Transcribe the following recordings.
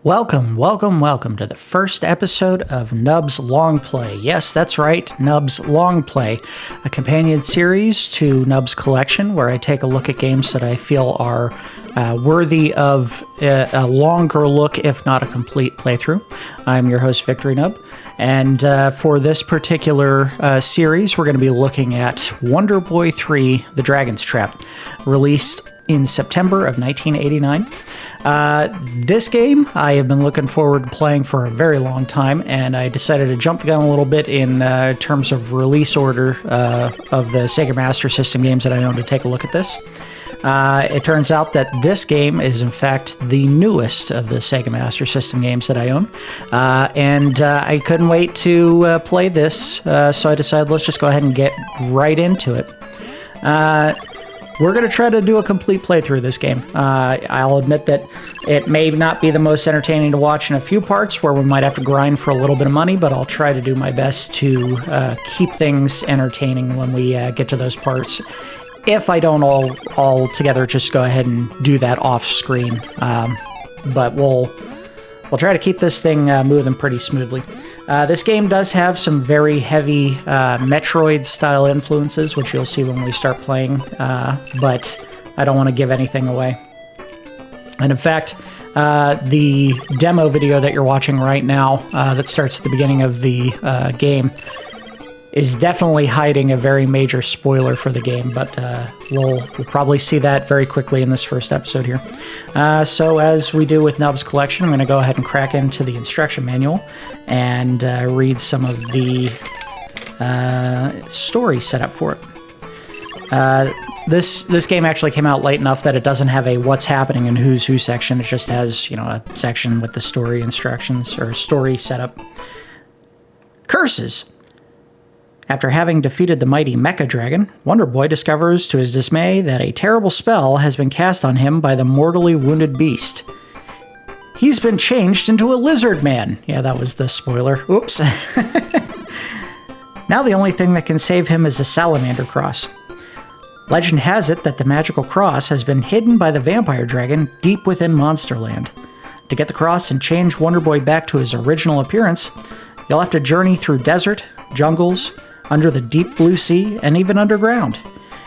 Welcome to the first episode of Nub's Longplay. Yes, that's right, Nub's Longplay, a companion series to Nub's collection where I take a look at games that I feel are worthy of a longer look, if not a complete playthrough. I'm your host, Victory Nub, and for this particular series, we're going to be looking at Wonder Boy 3: The Dragon's Trap, released in September of 1989. This game I have been looking forward to playing for a very long time, and I decided to jump the gun a little bit in terms of release order of the Sega Master System games that I own to take a look at this. It turns out that this game is in fact the newest of the Sega Master System games that I own, and I couldn't wait to play this, so I decided let's just go ahead and get right into it. We're going to try to do a complete playthrough of this game. I'll admit that it may not be the most entertaining to watch in a few parts where we might have to grind for a little bit of money, but I'll try to do my best to keep things entertaining when we get to those parts. If I don't all together, just go ahead and do that off screen. But we'll try to keep this thing moving pretty smoothly. This game does have some very heavy Metroid-style influences, which you'll see when we start playing, but I don't want to give anything away. And in fact, the demo video that you're watching right now that starts at the beginning of the game is definitely hiding a very major spoiler for the game, but we'll probably see that very quickly in this first episode here. So as we do with Nub's collection, I'm going to go ahead and crack into the instruction manual and read some of the story set up for it. This game actually came out late enough that it doesn't have a what's happening and who's who section. It just has, a section with the story instructions or story setup. Curses! After having defeated the mighty Mecha Dragon, Wonder Boy discovers to his dismay that a terrible spell has been cast on him by the mortally wounded beast. He's been changed into a lizard man. Yeah, that was the spoiler. Oops. Now the only thing that can save him is a salamander cross. Legend has it that the magical cross has been hidden by the vampire dragon deep within Monsterland. To get the cross and change Wonder Boy back to his original appearance, you'll have to journey through desert, jungles, under the deep blue sea, and even underground.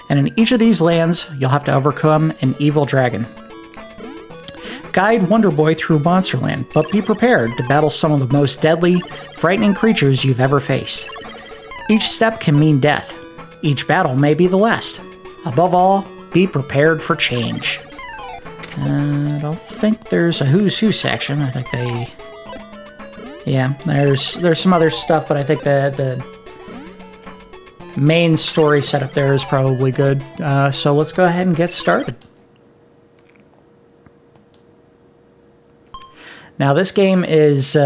And in each of these lands, you'll have to overcome an evil dragon. Guide Wonder Boy through Monsterland, but be prepared to battle some of the most deadly, frightening creatures you've ever faced. Each step can mean death. Each battle may be the last. Above all, be prepared for change. I don't think there's a who's who section. I think there's some other stuff, but I think the main story setup there is probably good. So let's go ahead and get started. Now this game is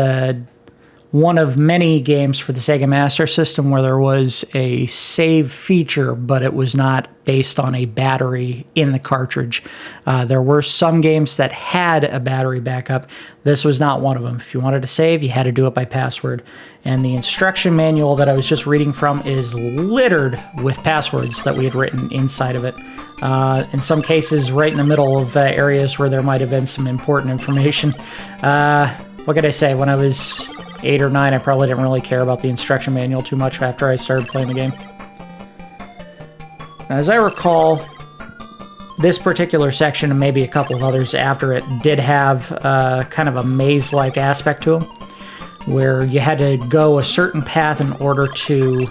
one of many games for the Sega Master System where there was a save feature, but it was not based on a battery in the cartridge. There were some games that had a battery backup. This was not one of them. If you wanted to save, you had to do it by password. And the instruction manual that I was just reading from is littered with passwords that we had written inside of it. In some cases, right in the middle of areas where there might have been some important information. What could I say? When I was 8 or 9, I probably didn't really care about the instruction manual too much after I started playing the game. As I recall, this particular section, and maybe a couple of others after it, did have kind of a maze-like aspect to them, where you had to go a certain path in order to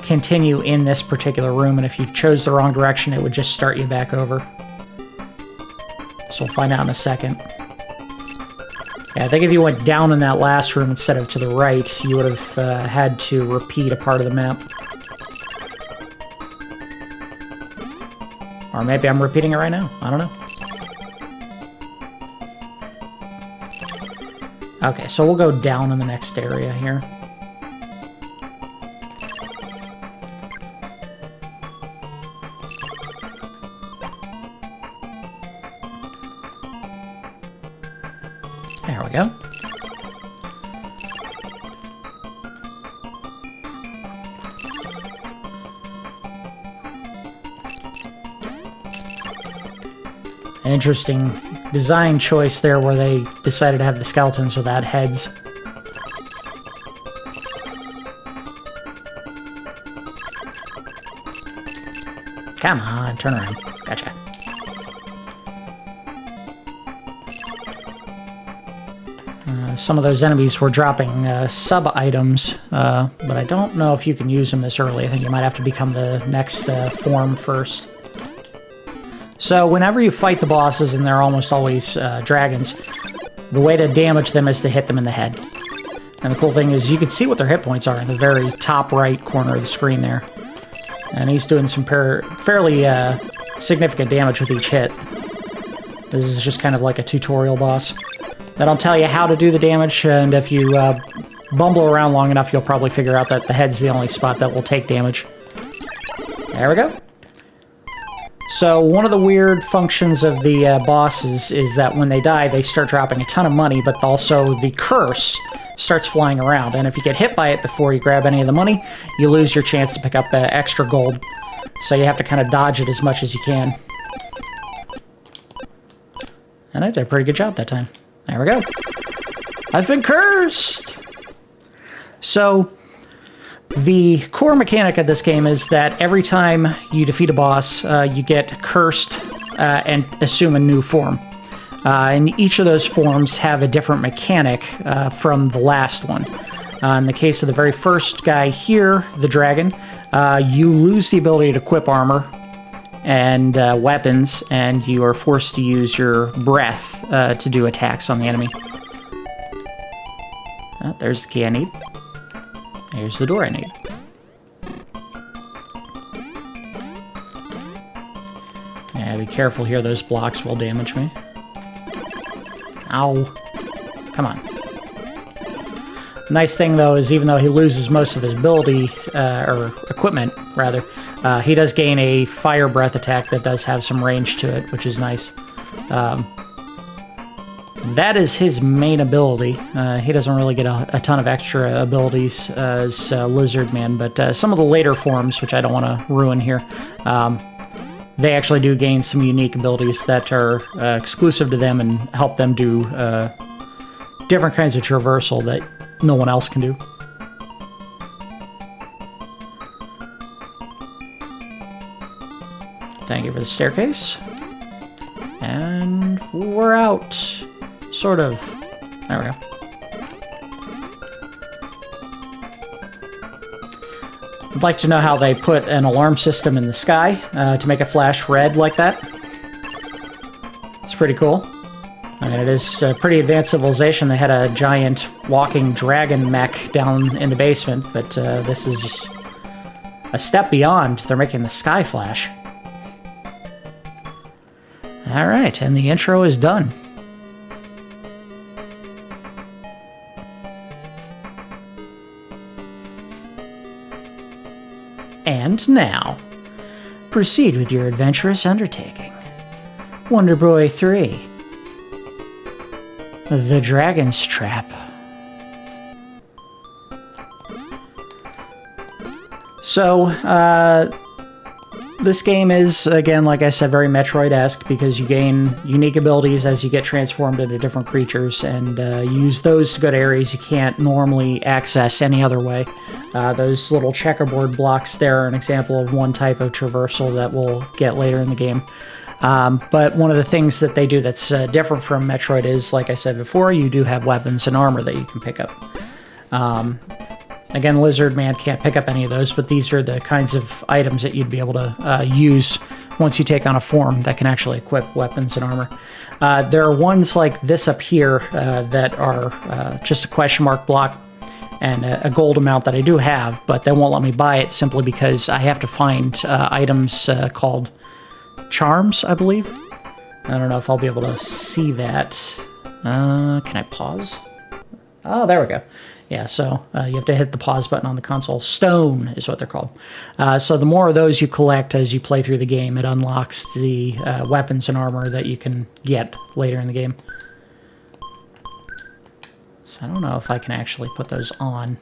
continue in this particular room, and if you chose the wrong direction, it would just start you back over. So we'll find out in a second. Yeah, I think if you went down in that last room instead of to the right, you would have had to repeat a part of the map. Or maybe I'm repeating it right now. I don't know. Okay, so we'll go down in the next area here. There we go. Interesting design choice there where they decided to have the skeletons without heads. Come on, turn around. Gotcha. Some of those enemies were dropping sub-items, but I don't know if you can use them this early. I think you might have to become the next form first. So whenever you fight the bosses, and they're almost always dragons, the way to damage them is to hit them in the head. And the cool thing is you can see what their hit points are in the very top right corner of the screen there. And he's doing some fairly significant damage with each hit. This is just kind of like a tutorial boss. That'll tell you how to do the damage, and if you bumble around long enough, you'll probably figure out that the head's the only spot that will take damage. There we go. So one of the weird functions of the bosses is that when they die, they start dropping a ton of money, but also the curse starts flying around. And if you get hit by it before you grab any of the money, you lose your chance to pick up extra gold. So you have to kind of dodge it as much as you can. And I did a pretty good job that time. There we go. I've been cursed! So, the core mechanic of this game is that every time you defeat a boss, you get cursed and assume a new form. And each of those forms have a different mechanic from the last one. In the case of the very first guy here, the dragon, you lose the ability to equip armor and weapons, and you are forced to use your breath to do attacks on the enemy. Oh, there's the key I need. Here's the door I need. Yeah, be careful here, those blocks will damage me. Ow. Come on. Nice thing, though, is even though he loses most of his ability, or equipment, rather, he does gain a fire breath attack that does have some range to it, which is nice. That is his main ability. He doesn't really get a ton of extra abilities as Lizard Man, but some of the later forms, which I don't want to ruin here, they actually do gain some unique abilities that are exclusive to them and help them do different kinds of traversal that no one else can do. Thank you for the staircase. And we're out. Sort of. There we go. I'd like to know how they put an alarm system in the sky to make it flash red like that. It's pretty cool. I mean, it is a pretty advanced civilization. They had a giant walking dragon mech down in the basement, but this is just a step beyond. They're making the sky flash. Alright, and the intro is done. And now, proceed with your adventurous undertaking. Wonder Boy 3. The Dragon's Trap. So, this game is, again, like I said, very Metroid-esque because you gain unique abilities as you get transformed into different creatures and use those to go to areas you can't normally access any other way. Those little checkerboard blocks there are an example of one type of traversal that we'll get later in the game. But one of the things that they do that's different from Metroid is, like I said before, you do have weapons and armor that you can pick up. Again, Lizard Man can't pick up any of those, but these are the kinds of items that you'd be able to use once you take on a form that can actually equip weapons and armor. There are ones like this up here that are just a question mark block and a gold amount that I do have, but they won't let me buy it simply because I have to find items called charms, I believe. I don't know if I'll be able to see that. Can I pause? Oh, there we go. Yeah, so you have to hit the pause button on the console. Stone is what they're called. So the more of those you collect as you play through the game, it unlocks the weapons and armor that you can get later in the game. So I don't know if I can actually put those on.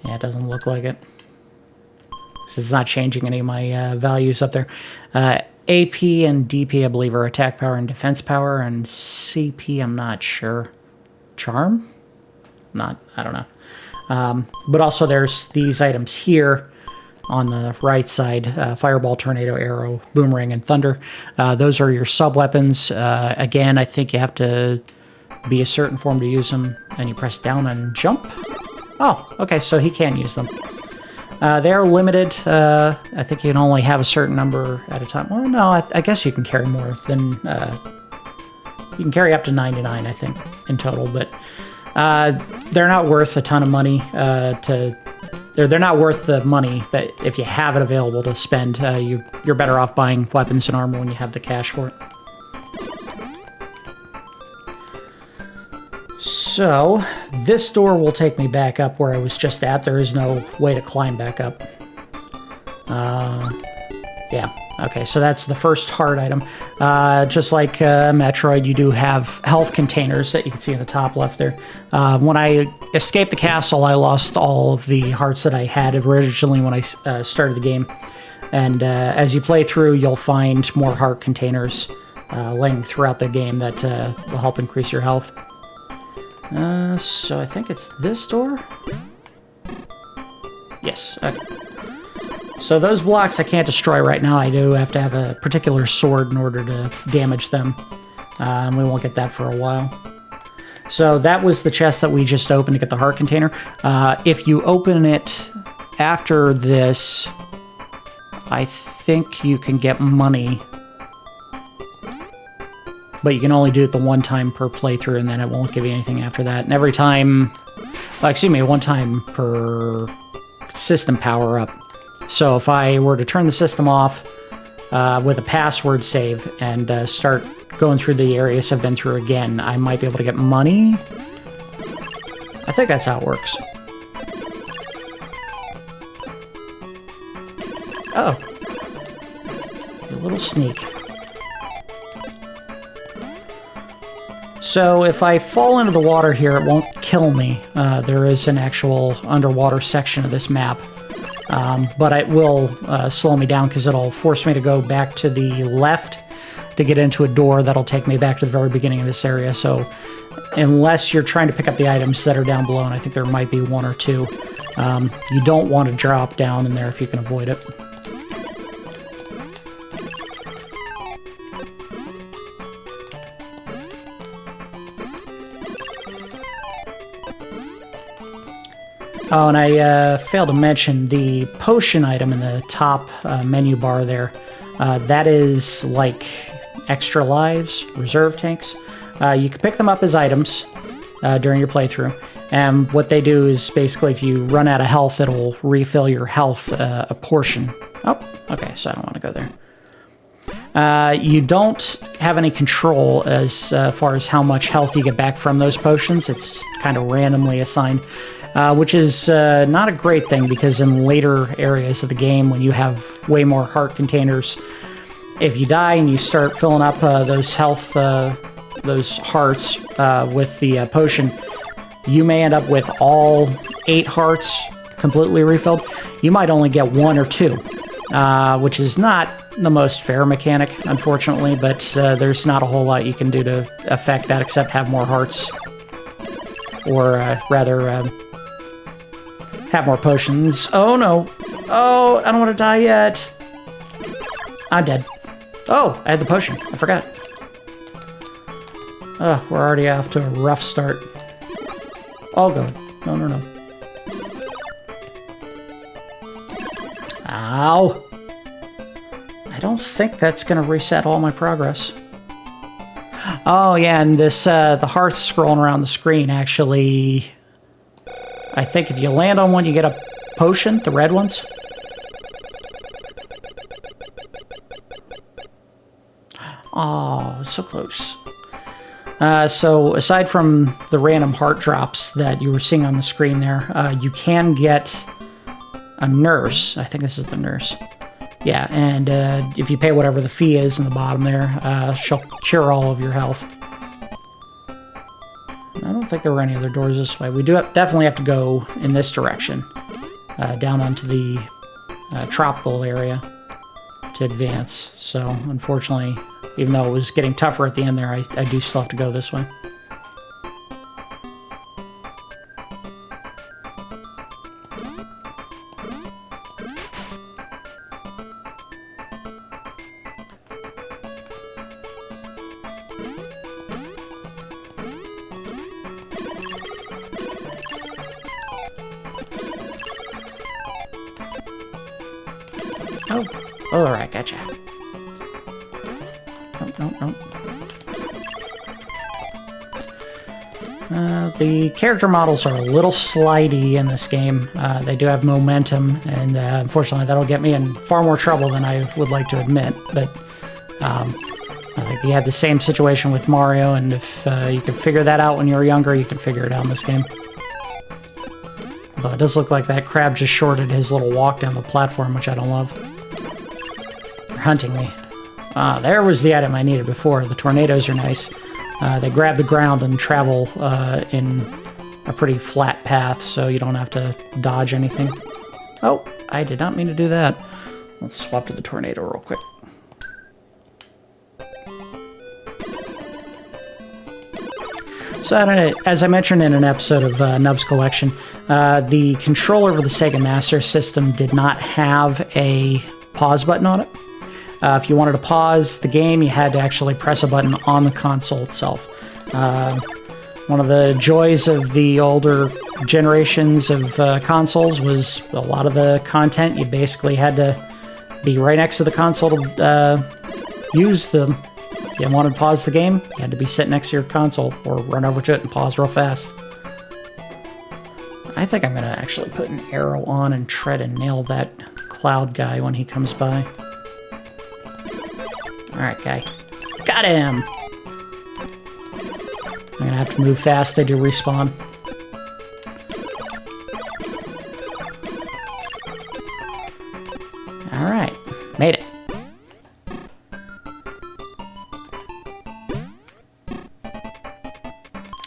Yeah, it doesn't look like it. So it's not changing any of my values up there. AP and DP, I believe, are attack power and defense power, and CP, I'm not sure. Charm? I don't know. But also there's these items here on the right side, Fireball, Tornado, Arrow, Boomerang, and Thunder. Those are your sub-weapons. Again, I think you have to be a certain form to use them, and you press down and jump. Oh, okay, so he can use them. They are limited. I think you can only have a certain number at a time. Well, no, I guess you can carry more than... you can carry up to 99, I think, in total, but they're not worth a ton of money they're not worth the money that if you have it available to spend. You're better off buying weapons and armor when you have the cash for it. So, this door will take me back up where I was just at. There is no way to climb back up. Yeah, okay, so that's the first heart item. Just like Metroid, you do have health containers that you can see in the top left there. When I escaped the castle, I lost all of the hearts that I had originally when I started the game. And as you play through, you'll find more heart containers laying throughout the game that will help increase your health. So I think it's this door? Yes, okay. So those blocks I can't destroy right now. I do have to have a particular sword in order to damage them. And we won't get that for a while. So that was the chest that we just opened to get the heart container. If you open it after this, I think you can get money. But you can only do it the one time per playthrough, and then it won't give you anything after that. And every time... excuse me, one time per system power-up. So if I were to turn the system off with a password save and start going through the areas I've been through again, I might be able to get money. I think that's how it works. Oh. You little sneak. So if I fall into the water here, it won't kill me. There is an actual underwater section of this map. But it will slow me down because it'll force me to go back to the left to get into a door that'll take me back to the very beginning of this area. So unless you're trying to pick up the items that are down below, and I think there might be one or two, you don't want to drop down in there if you can avoid it. Oh, and I failed to mention the potion item in the top menu bar there. That is like extra lives, reserve tanks. You can pick them up as items during your playthrough. And what they do is basically if you run out of health, it'll refill your health a portion. Oh, okay, so I don't want to go there. You don't have any control as far as how much health you get back from those potions. It's kind of randomly assigned. Which is not a great thing because in later areas of the game, when you have way more heart containers, if you die and you start filling up those health, those hearts with the potion, you may end up with all 8 hearts completely refilled. You might only get 1 or 2, which is not the most fair mechanic, unfortunately, but there's not a whole lot you can do to affect that except have more hearts. Or rather... have more potions. Oh, no. Oh, I don't want to die yet. I'm dead. Oh, I had the potion. I forgot. We're already off to a rough start. I'll go. No, no, no. Ow. I don't think that's going to reset all my progress. Oh, yeah, and this, the hearts scrolling around the screen actually... I think if you land on one, you get a potion, the red ones. Oh, so close. So aside from the random heart drops that you were seeing on the screen there, you can get a nurse. I think this is the nurse. Yeah, and if you pay whatever the fee is in the bottom there, she'll cure all of your health. I don't think there were any other doors this way. We do definitely have to go in this direction, down onto the tropical area to advance. So unfortunately, even though it was getting tougher at the end there, I do still have to go this way. Oh, all right, gotcha. Nope. The character models are a little slidey in this game. They do have momentum, and unfortunately that'll get me in far more trouble than I would like to admit. But I think you had the same situation with Mario, and if you could figure that out when you were younger, you can figure it out in this game. Although it does look like that crab just shorted his little walk down the platform, which I don't love. They're hunting me. There was the item I needed before. The tornadoes are nice. They grab the ground and travel in a pretty flat path, so you don't have to dodge anything. Oh, I did not mean to do that. Let's swap to the tornado real quick. So, as I mentioned in an episode of Nub's Collection, the controller for the Sega Master System did not have a pause button on it. If you wanted to pause the game, you had to actually press a button on the console itself. One of the joys of the older generations of consoles was a lot of the content you basically had to be right next to the console to use them. If you wanted to pause the game, you had to be sitting next to your console or run over to it and pause real fast. I think I'm going to actually put an arrow on and try to nail that cloud guy when he comes by. Alright, guy. Got him! I'm gonna have to move fast, they do respawn. Alright, made it.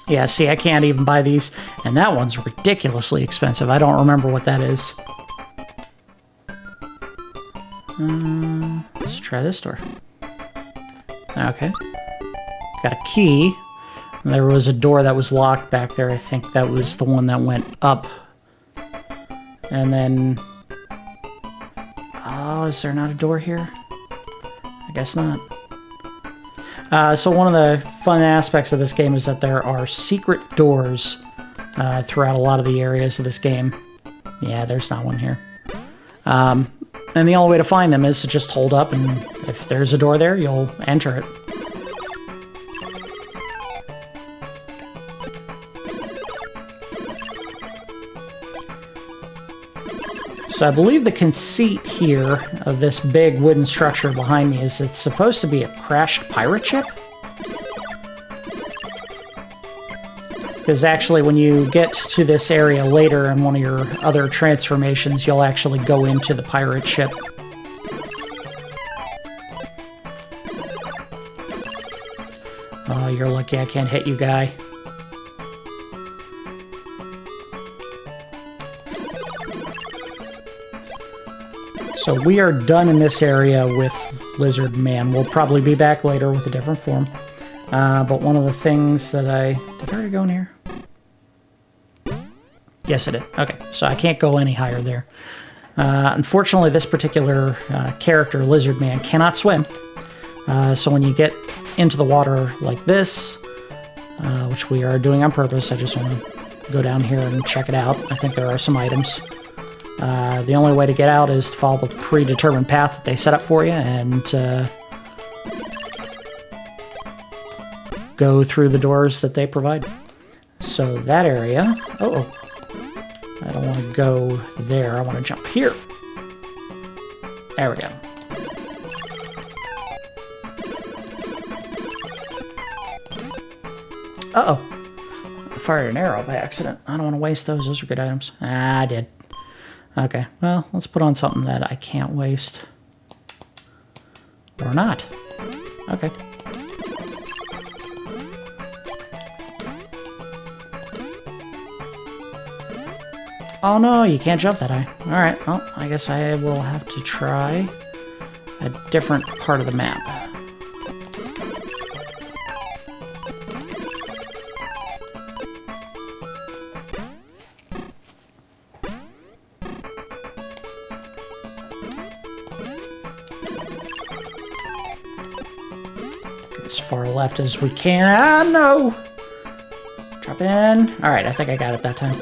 Yeah, see, I can't even buy these, and that one's ridiculously expensive. I don't remember what that is. Let's try this door. Okay. Got a key. There was a door that was locked back there. I think that was the one that went up. And then... Oh, is there not a door here? I guess not. So one of the fun aspects of this game is that there are secret doors throughout a lot of the areas of this game. Yeah, there's not one here. And the only way to find them is to just hold up, and if there's a door there, you'll enter it. So I believe the conceit here of this big wooden structure behind me is it's supposed to be a crashed pirate ship? Because actually when you get to this area later in one of your other transformations, you'll actually go into the pirate ship. Oh, you're lucky I can't hit you, guy. So we are done in this area with Lizard Man. We'll probably be back later with a different form. But one of the things that Did I already go in here? Yes, I did. Okay, so I can't go any higher there. Unfortunately, this particular character, Lizard Man, cannot swim. So when you get into the water like this, which we are doing on purpose, I just want to go down here and check it out. I think there are some items. The only way to get out is to follow the predetermined path that they set up for you and go through the doors that they provide. So that area... Oh, I don't want to go there. I want to jump here. There we go. Uh-oh. I fired an arrow by accident. I don't want to waste those. Those are good items. Ah, I did. Okay, well, let's put on something that I can't waste. Or not. Okay. Oh no, you can't jump that high. Alright, well, I guess I will have to try a different part of the map. As far left as we can. Ah, no! Drop in. Alright, I think I got it that time.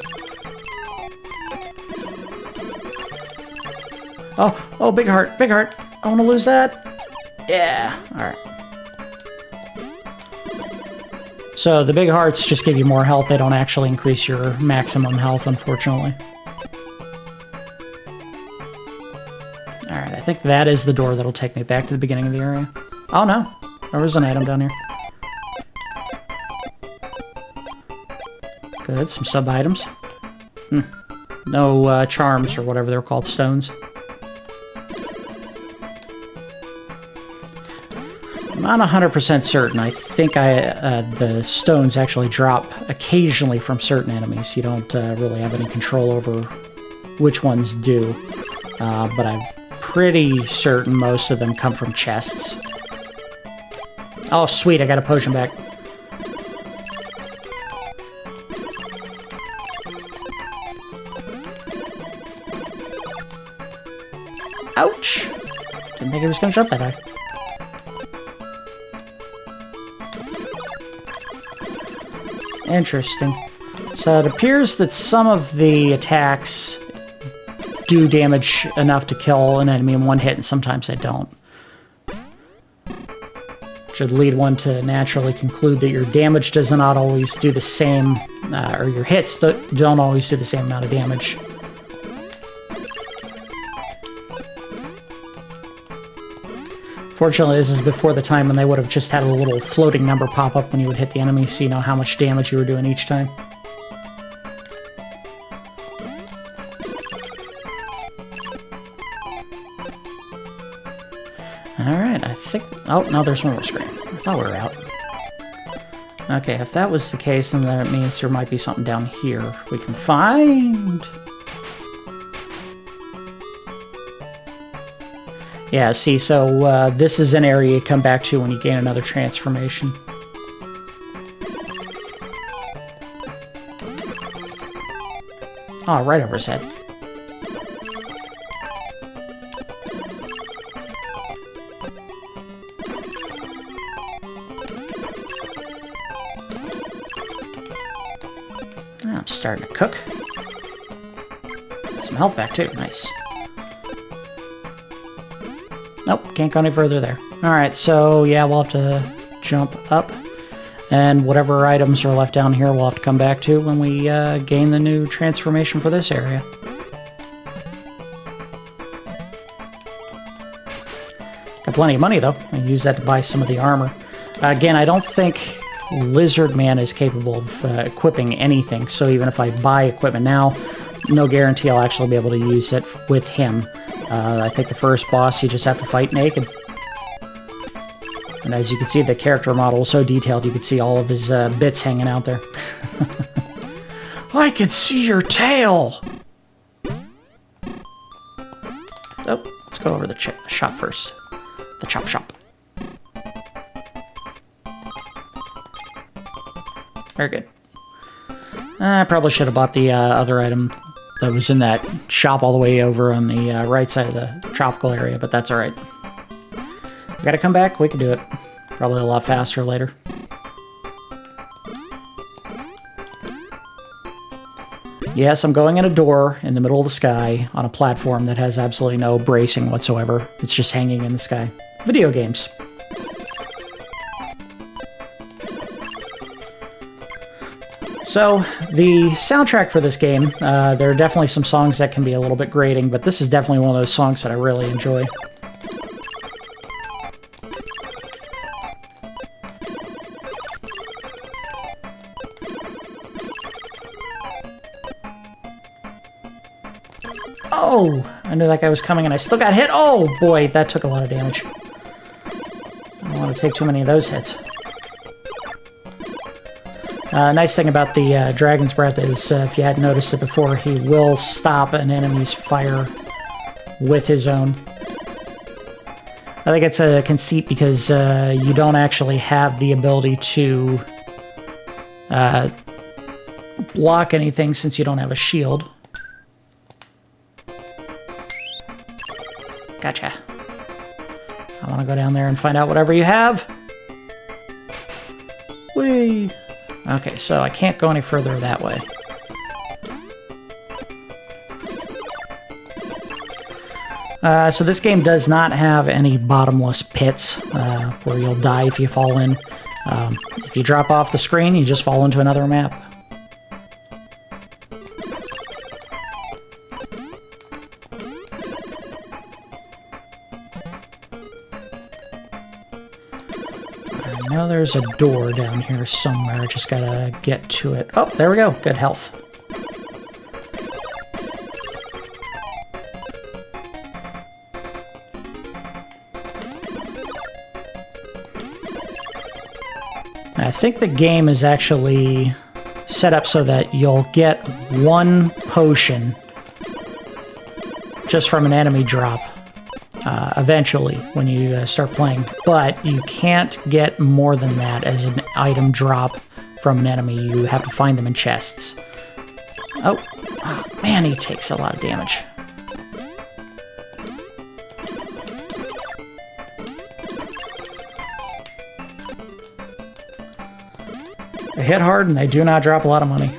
Oh, big heart, big heart. I want to lose that. Yeah, alright. So the big hearts just give you more health. They don't actually increase your maximum health, unfortunately. Alright, I think that is the door that'll take me back to the beginning of the area. Oh no, there was an item down here. Good, some sub-items. No charms or whatever they're called, stones. I'm not 100% certain. I think the stones actually drop occasionally from certain enemies. You don't really have any control over which ones do. But I'm pretty certain most of them come from chests. Oh, sweet, I got a potion back. Ouch! Didn't think he was going to jump that high. Interesting. So it appears that some of the attacks do damage enough to kill an enemy in one hit, and sometimes they don't. Should lead one to naturally conclude that your damage does not always do the same, or your hits don't always do the same amount of damage. Fortunately, this is before the time when they would have just had a little floating number pop up when you would hit the enemy, so you know how much damage you were doing each time. Alright, I think... Oh, no, there's one more screen. I thought we were out. Okay, if that was the case, then that means there might be something down here we can find. Yeah, see, so this is an area you come back to when you gain another transformation. Oh, right over his head. I'm starting to cook. Some health back too, nice. Nope, can't go any further there. Alright, so yeah, we'll have to jump up. And whatever items are left down here, we'll have to come back to when we gain the new transformation for this area. Got plenty of money, though. I can use that to buy some of the armor. Again, I don't think Lizard Man is capable of equipping anything, so even if I buy equipment now, no guarantee I'll actually be able to use it with him. I think the first boss you just have to fight naked. And as you can see, the character model is so detailed, you can see all of his bits hanging out there. I can see your tail! Oh, let's go over the shop first. The chop shop. Very good. I probably should have bought the other item that was in that shop all the way over on the right side of the tropical area, but that's alright. We gotta come back, we can do it. Probably a lot faster later. Yes, I'm going in a door in the middle of the sky on a platform that has absolutely no bracing whatsoever. It's just hanging in the sky. Video games. So, the soundtrack for this game, there are definitely some songs that can be a little bit grating, but this is definitely one of those songs that I really enjoy. Oh! I knew that guy was coming and I still got hit! Oh boy, that took a lot of damage. I don't want to take too many of those hits. Nice thing about the Dragon's Breath is, if you hadn't noticed it before, he will stop an enemy's fire with his own. I think it's a conceit because you don't actually have the ability to block anything since you don't have a shield. Gotcha. I want to go down there and find out whatever you have. Whee! Okay, so I can't go any further that way. So this game does not have any bottomless pits where you'll die if you fall in. If you drop off the screen, you just fall into another map. I know there's a door down here somewhere. I just gotta get to it. Oh, there we go. Good health. I think the game is actually set up so that you'll get one potion just from an enemy drop eventually when you start playing, but you can't get more than that as an item drop from an enemy. You have to find them in chests. Oh man, he takes a lot of damage. They hit hard and they do not drop a lot of money.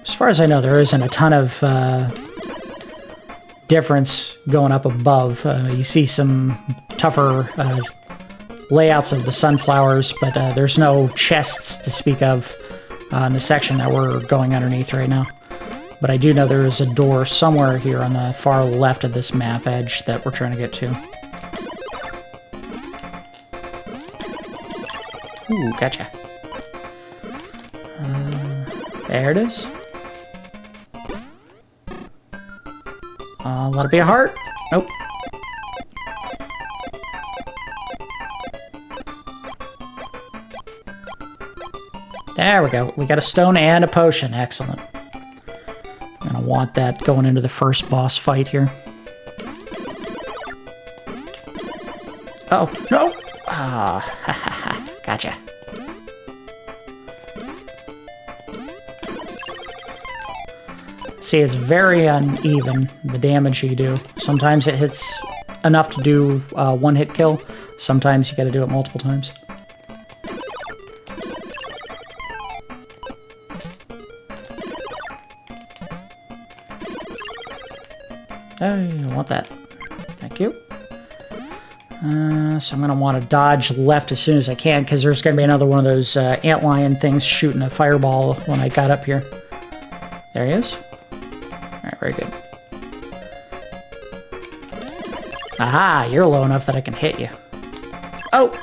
As far as I know, there isn't a ton of difference going up above. You see some tougher layouts of the sunflowers, but there's no chests to speak of in the section that we're going underneath right now. But I do know there is a door somewhere here on the far left of this map edge that we're trying to get to. Ooh, gotcha. There it is. Let it be a heart. Nope. There we go. We got a stone and a potion. Excellent. I'm gonna want that going into the first boss fight here. Oh, no! Ah, gotcha. See, it's very uneven, the damage you do. Sometimes it hits enough to do one-hit kill. Sometimes you gotta do it multiple times. Oh, I want that. Thank you. So I'm going to want to dodge left as soon as I can, because there's going to be another one of those antlion things shooting a fireball when I got up here. There he is. Alright, very good. Aha, you're low enough that I can hit you. Oh!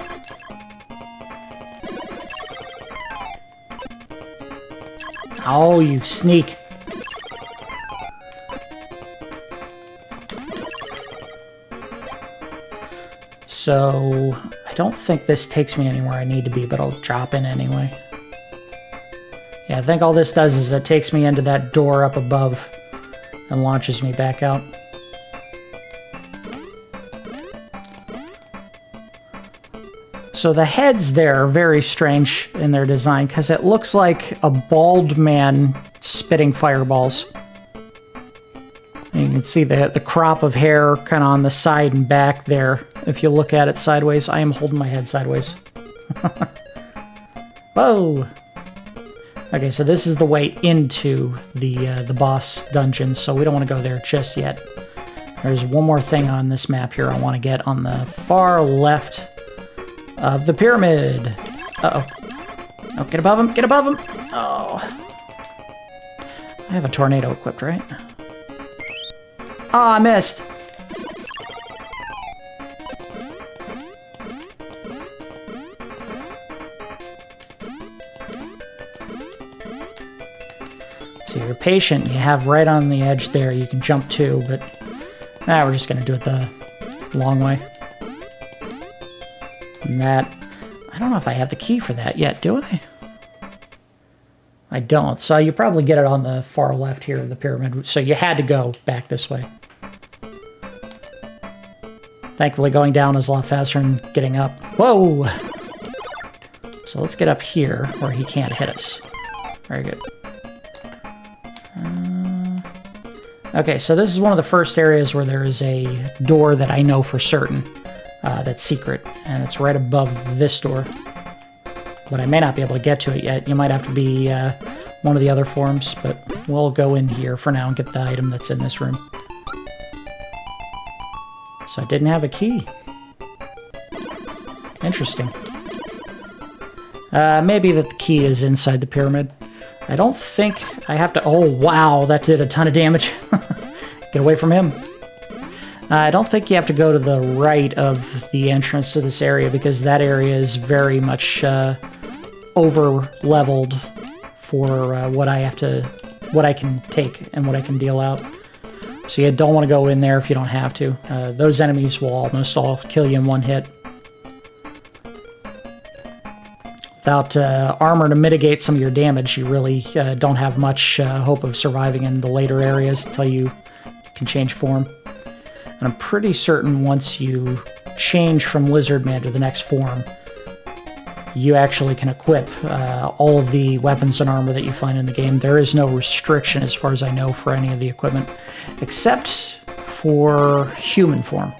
Oh, you sneak. So, I don't think this takes me anywhere I need to be, but I'll drop in anyway. Yeah, I think all this does is it takes me into that door up above and launches me back out. So the heads there are very strange in their design, because it looks like a bald man spitting fireballs. You can see the crop of hair kind of on the side and back there. If you look at it sideways, I am holding my head sideways. Whoa! Okay, so this is the way into the boss dungeon, so we don't want to go there just yet. There's one more thing on this map here I want to get on the far left of the pyramid. Uh-oh. Oh, get above him! Get above him! Oh. I have a tornado equipped, right? Ah, I missed! So you're patient, you have right on the edge there you can jump to, but we're just gonna do it the long way. And that, I don't know if I have the key for that yet, do I? I don't. So you probably get it on the far left here of the pyramid. So you had to go back this way. Thankfully, going down is a lot faster than getting up. Whoa! So let's get up here where he can't hit us. Very good. Okay, so this is one of the first areas where there is a door that I know for certain that's secret, and it's right above this door. But I may not be able to get to it yet. You might have to be one of the other forms, but we'll go in here for now and get the item that's in this room. So I didn't have a key. Interesting. Maybe that the key is inside the pyramid. I don't think I have to... Oh, wow, that did a ton of damage. Get away from him. I don't think you have to go to the right of the entrance to this area because that area is very much over-leveled for what I can take and what I can deal out. So you don't want to go in there if you don't have to. Those enemies will almost all kill you in one hit. Without armor to mitigate some of your damage, you really don't have much hope of surviving in the later areas until you can change form. And I'm pretty certain once you change from Lizard Man to the next form, you actually can equip all of the weapons and armor that you find in the game. There is no restriction, as far as I know, for any of the equipment, except for human form.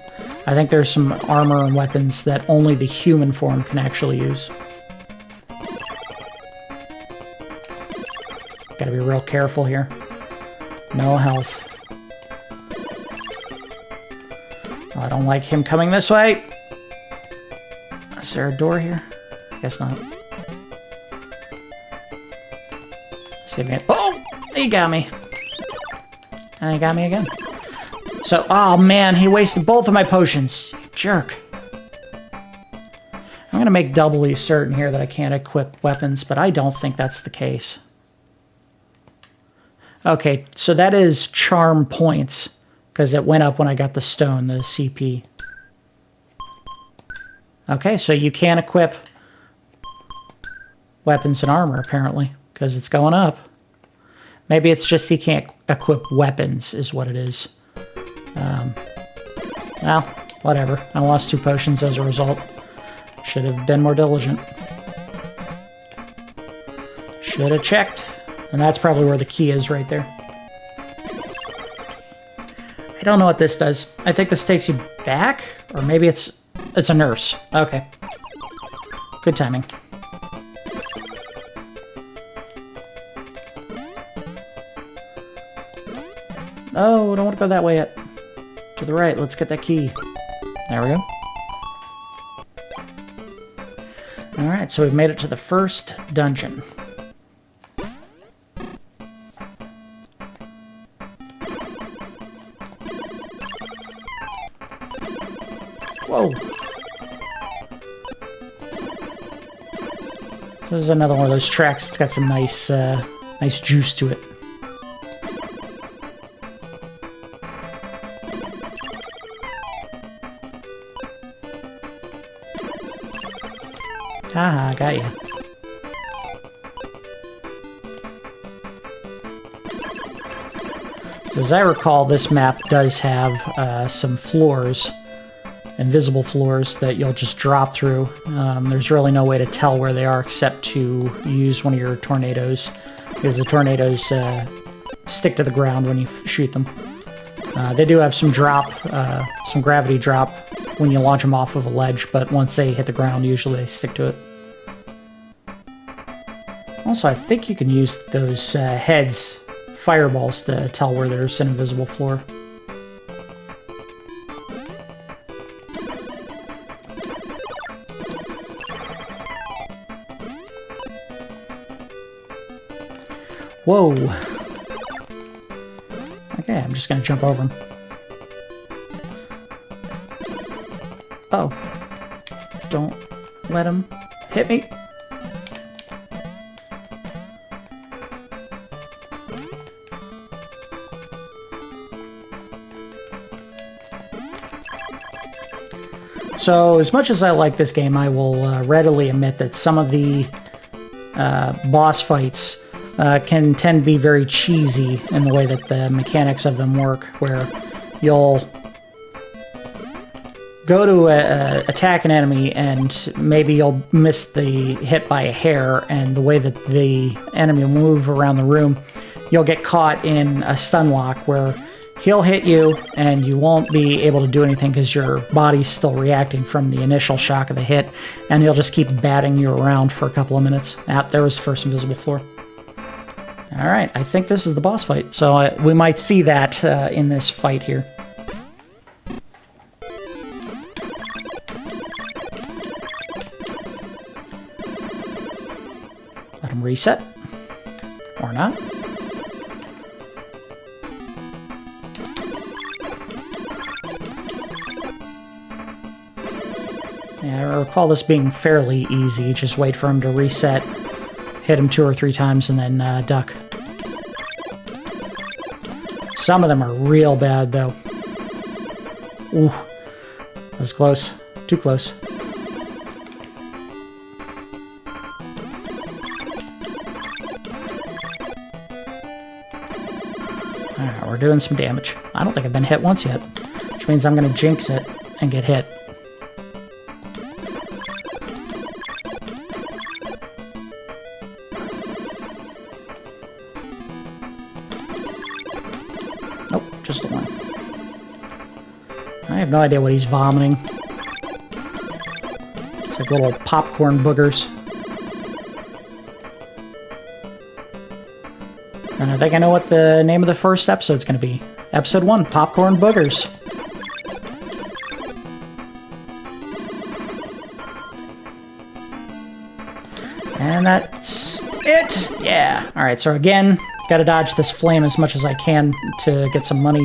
I think there's some armor and weapons that only the human form can actually use. Gotta be real careful here. No health. Oh, I don't like him coming this way. Is there a door here? Guess not. Save me. Oh! He got me. And he got me again. So, oh man, he wasted both of my potions. Jerk. I'm gonna make doubly certain here that I can't equip weapons, but I don't think that's the case. Okay, so that is charm points, because it went up when I got the stone, the CP. Okay, so you can equip weapons and armor, apparently, because it's going up. Maybe it's just he can't equip weapons, is what it is. Well, whatever. I lost 2 potions as a result. Should have been more diligent. Should have checked. And that's probably where the key is, right there. I don't know what this does. I think this takes you back, or maybe it's a nurse. Okay. Good timing. Oh, don't want to go that way yet. To the right, let's get that key. There we go. Alright, so we've made it to the first dungeon. Whoa! This is another one of those tracks. It's got some nice, nice juice to it. Haha, got you. As I recall, this map does have some floors, invisible floors, that you'll just drop through. There's really no way to tell where they are except to use one of your tornadoes, because the tornadoes stick to the ground when you shoot them. They do have some drop, some gravity drop when you launch them off of a ledge, but once they hit the ground, usually they stick to it. Also, I think you can use those heads, fireballs, to tell where there's an invisible floor. Whoa! Okay, I'm just gonna jump over him. Oh. Don't let him hit me. So, as much as I like this game, I will readily admit that some of the boss fights can tend to be very cheesy in the way that the mechanics of them work, where you'll go to attack an enemy and maybe you'll miss the hit by a hair, and the way that the enemy will move around the room, you'll get caught in a stun lock where he'll hit you and you won't be able to do anything because your body's still reacting from the initial shock of the hit, and he'll just keep batting you around for a couple of minutes. There was the first invisible floor. Alright, I think this is the boss fight, so we might see that in this fight here. Let him reset. Or not. Yeah, I recall this being fairly easy. Just wait for him to reset, hit him 2 or 3 times, and then duck. Some of them are real bad, though. Ooh, that was close. Too close. Alright, we're doing some damage. I don't think I've been hit once yet, which means I'm going to jinx it and get hit. Nope, just the one. I have no idea what he's vomiting. It's like little popcorn boogers. And I think I know what the name of the first episode's going to be. Episode 1, Popcorn Boogers. And that's it! Yeah! Alright, so again, gotta dodge this flame as much as I can to get some money.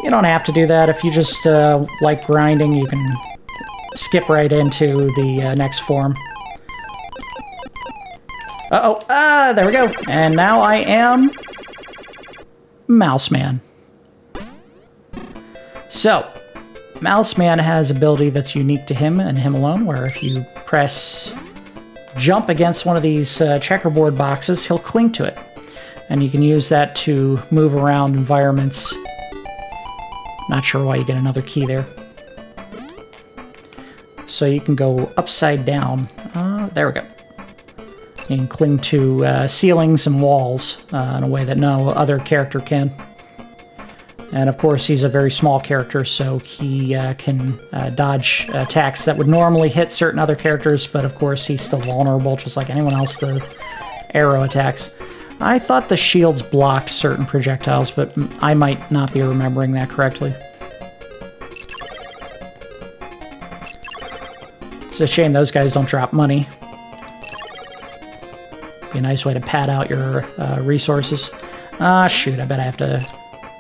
You don't have to do that. If you just like grinding, you can skip right into the next form. Uh-oh, there we go. And now I am Mouseman. So, Mouseman has an ability that's unique to him and him alone, where if you press jump against one of these checkerboard boxes, he'll cling to it. And you can use that to move around environments. Not sure why you get another key there. So you can go upside down. There we go. You can cling to ceilings and walls in a way that no other character can. And of course, he's a very small character, so he can dodge attacks that would normally hit certain other characters, but of course, he's still vulnerable, just like anyone else to arrow attacks. I thought the shields blocked certain projectiles, but I might not be remembering that correctly. It's a shame those guys don't drop money. Be a nice way to pad out your resources. Shoot, I bet I have to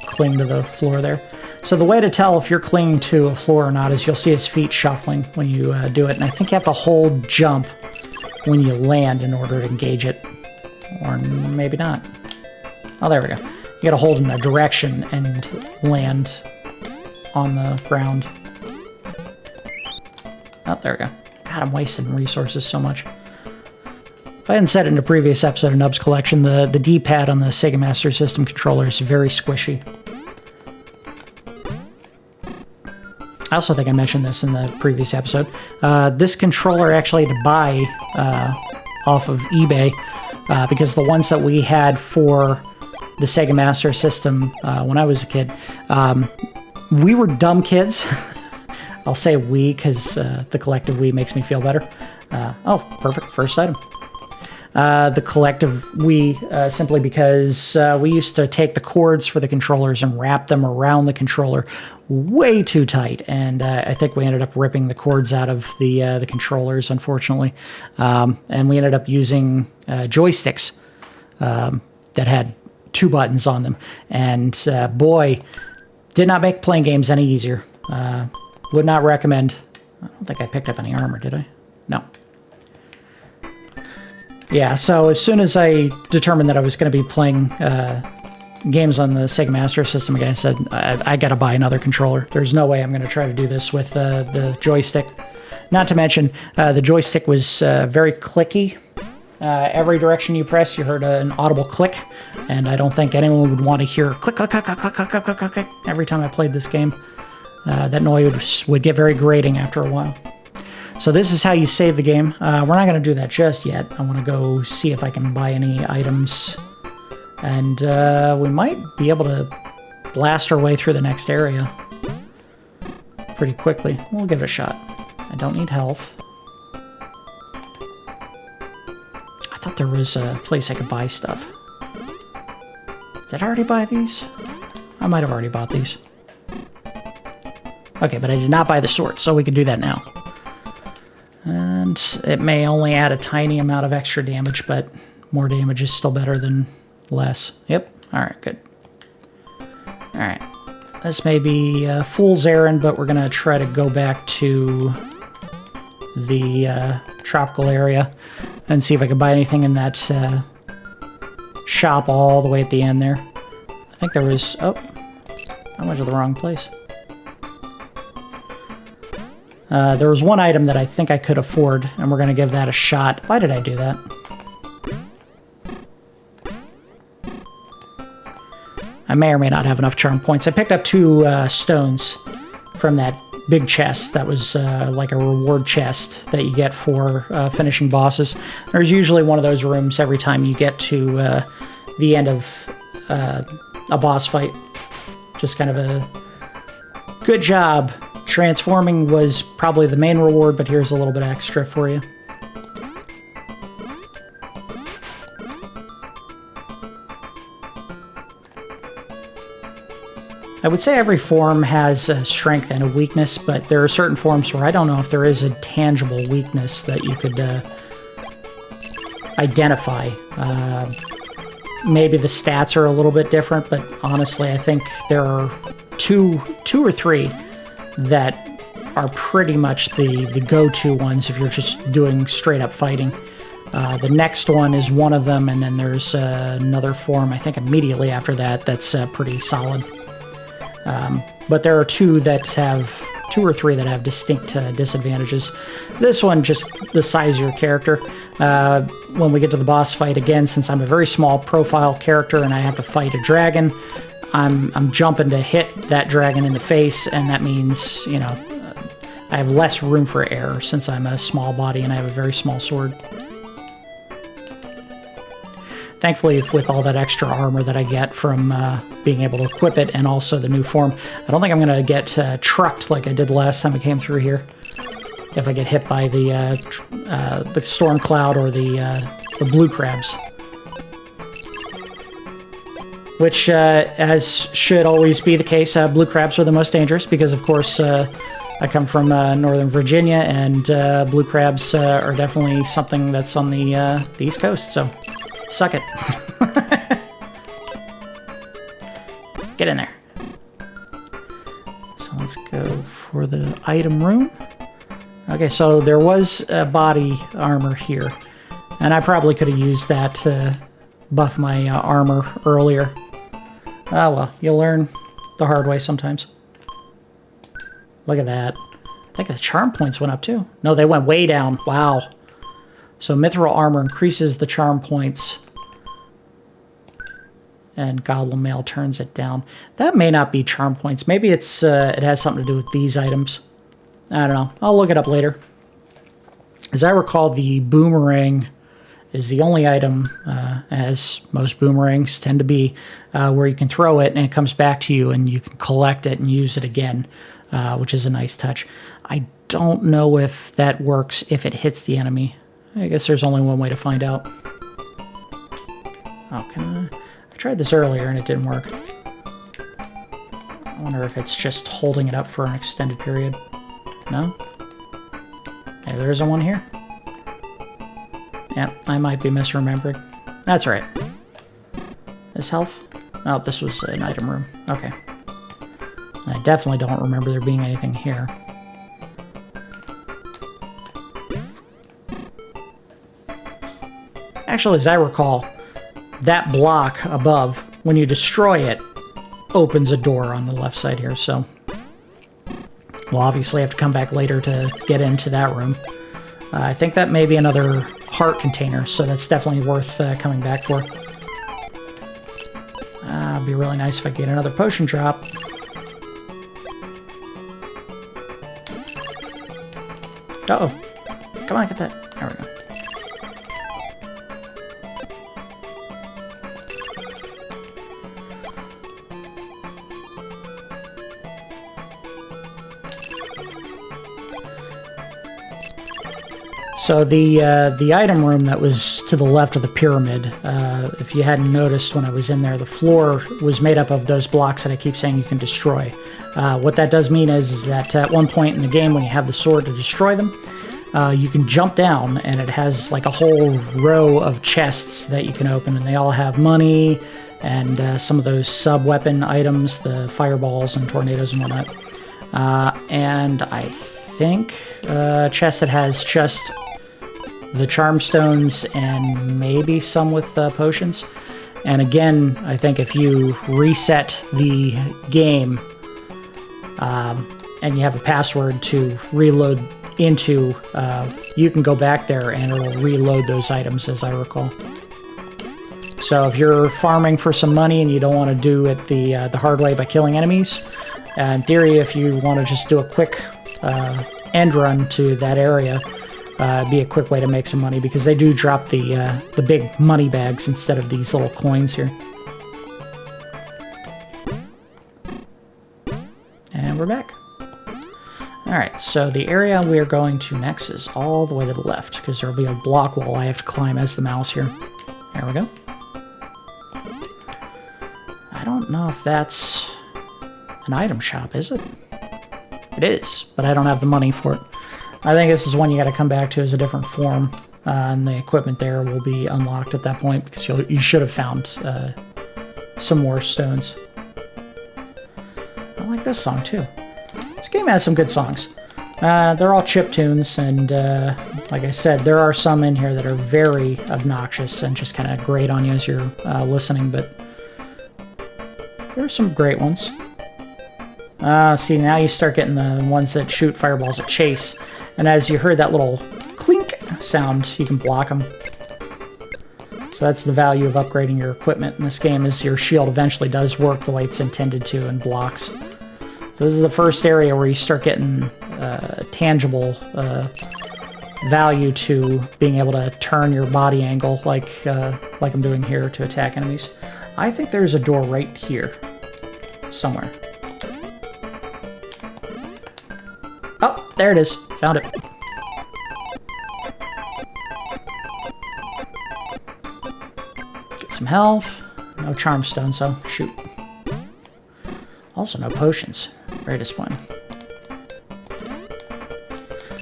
cling to the floor there. So the way to tell if you're clinging to a floor or not is you'll see his feet shuffling when you do it, and I think you have to hold jump when you land in order to engage it. Or maybe not. Oh, there we go. You gotta hold in a direction and land on the ground. Oh, there we go. God, I'm wasting resources so much. If I hadn't said it in a previous episode of Nub's Collection, the D-pad on the Sega Master System controller is very squishy. I also think I mentioned this in the previous episode. This controller actually had to buy off of eBay because the ones that we had for the Sega Master System when I was a kid, we were dumb kids. I'll say we because the collective we makes me feel better. Oh, perfect. First item. The collective we, simply because we used to take the cords for the controllers and wrap them around the controller way too tight, and I think we ended up ripping the cords out of the controllers, unfortunately, and we ended up using joysticks that had 2 buttons on them, and boy, did not make playing games any easier. Would not recommend. I don't think I picked up any armor, did I? No. Yeah, so as soon as I determined that I was going to be playing games on the Sega Master System again, I said, I got to buy another controller. There's no way I'm going to try to do this with the joystick. Not to mention, the joystick was very clicky. Every direction you press, you heard an audible click, and I don't think anyone would want to hear click, click, click, click, click, click, click, click, click every time I played this game. That noise would get very grating after a while. So this is how you save the game. We're not going to do that just yet. I want to go see if I can buy any items, and we might be able to blast our way through the next area pretty quickly. We'll give it a shot. I don't need health. I thought there was a place I could buy stuff. Did I already buy these? I might have already bought these. Okay, but I did not buy the sword, so we can do that now. And it may only add a tiny amount of extra damage, but more damage is still better than less. Yep. Alright, good. Alright. This may be a fool's errand, but we're going to try to go back to the tropical area and see if I can buy anything in that shop all the way at the end there. I think there was... Oh, I went to the wrong place. There was one item that I think I could afford, and we're going to give that a shot. Why did I do that? I may or may not have enough charm points. I picked up 2 stones from that big chest that was like a reward chest that you get for finishing bosses. There's usually one of those rooms every time you get to the end of a boss fight. Just kind of a good job. Transforming was probably the main reward, but here's a little bit extra for you. I would say every form has a strength and a weakness, but there are certain forms where I don't know if there is a tangible weakness that you could identify. Maybe the stats are a little bit different, but honestly, I think there are two or three that are pretty much the go-to ones if you're just doing straight-up fighting. The next one is one of them, and then there's another form, I think immediately after that, that's pretty solid. But there are two or three that have distinct disadvantages. This one, just the size of your character. When we get to the boss fight again, since I'm a very small profile character and I have to fight a dragon, I'm jumping to hit that dragon in the face, and that means, you know, I have less room for error since I'm a small body and I have a very small sword. Thankfully, with all that extra armor that I get from being able to equip it and also the new form, I don't think I'm going to get trucked like I did last time I came through here. If I get hit by the storm cloud or the blue crabs. Which, as should always be the case, blue crabs are the most dangerous because, of course, I come from Northern Virginia, and blue crabs are definitely something that's on the East Coast, so suck it. Get in there. So let's go for the item room. Okay, so there was body armor here, and I probably could have used that to buff my armor earlier. Ah, well, you'll learn the hard way sometimes. Look at that. I think the charm points went up too. No, they went way down. Wow. So mithril armor increases the charm points, and goblin mail turns it down. That may not be charm points. Maybe it's it has something to do with these items. I don't know. I'll look it up later. As I recall, the boomerang is the only item, as most boomerangs tend to be, where you can throw it and it comes back to you and you can collect it and use it again, which is a nice touch. I don't know if that works if it hits the enemy. I guess there's only one way to find out. Oh, I tried this earlier and it didn't work. I wonder if it's just holding it up for an extended period. No? Maybe there isn't one here? Yeah, I might be misremembering. That's right. This health? Oh, this was an item room. Okay. I definitely don't remember there being anything here. Actually, as I recall, that block above, when you destroy it, opens a door on the left side here, so we'll obviously have to come back later to get into that room. I think that may be another heart container, so that's definitely worth coming back for. It'd be really nice if I could get another potion drop. Uh-oh. Come on, get that. There we go. So the item room that was to the left of the pyramid, if you hadn't noticed when I was in there, the floor was made up of those blocks that I keep saying you can destroy. What that does mean is that at one point in the game when you have the sword to destroy them, you can jump down and it has like a whole row of chests that you can open, and they all have money and some of those sub-weapon items, the fireballs and tornadoes and whatnot. And I think a chest that has just the charm stones and maybe some with potions. And again, I think if you reset the game and you have a password to reload into, you can go back there and it'll reload those items, as I recall. So if you're farming for some money and you don't want to do it the hard way by killing enemies, in theory, if you want to just do a quick end run to that area, be a quick way to make some money, because they do drop the big money bags instead of these little coins here. And we're back. Alright, so the area we're going to next is all the way to the left, because there'll be a block wall I have to climb as the mouse here. There we go. I don't know if that's an item shop, is it? It is, but I don't have the money for it. I think this is one you got to come back to as a different form, and the equipment there will be unlocked at that point, because you should have found some more stones. I like this song too. This game has some good songs. They're all chiptunes, and like I said, there are some in here that are very obnoxious and just kind of grate on you as you're listening, but there are some great ones. See, now you start getting the ones that shoot fireballs at chase. And as you heard that little clink sound, you can block them. So that's the value of upgrading your equipment in this game, is your shield eventually does work the way it's intended to and blocks. So this is the first area where you start getting tangible value to being able to turn your body angle like I'm doing here to attack enemies. I think there's a door right here somewhere. Oh, there it is. Found it. Get some health. No charm stones, so shoot. Also no potions. Very disappointing.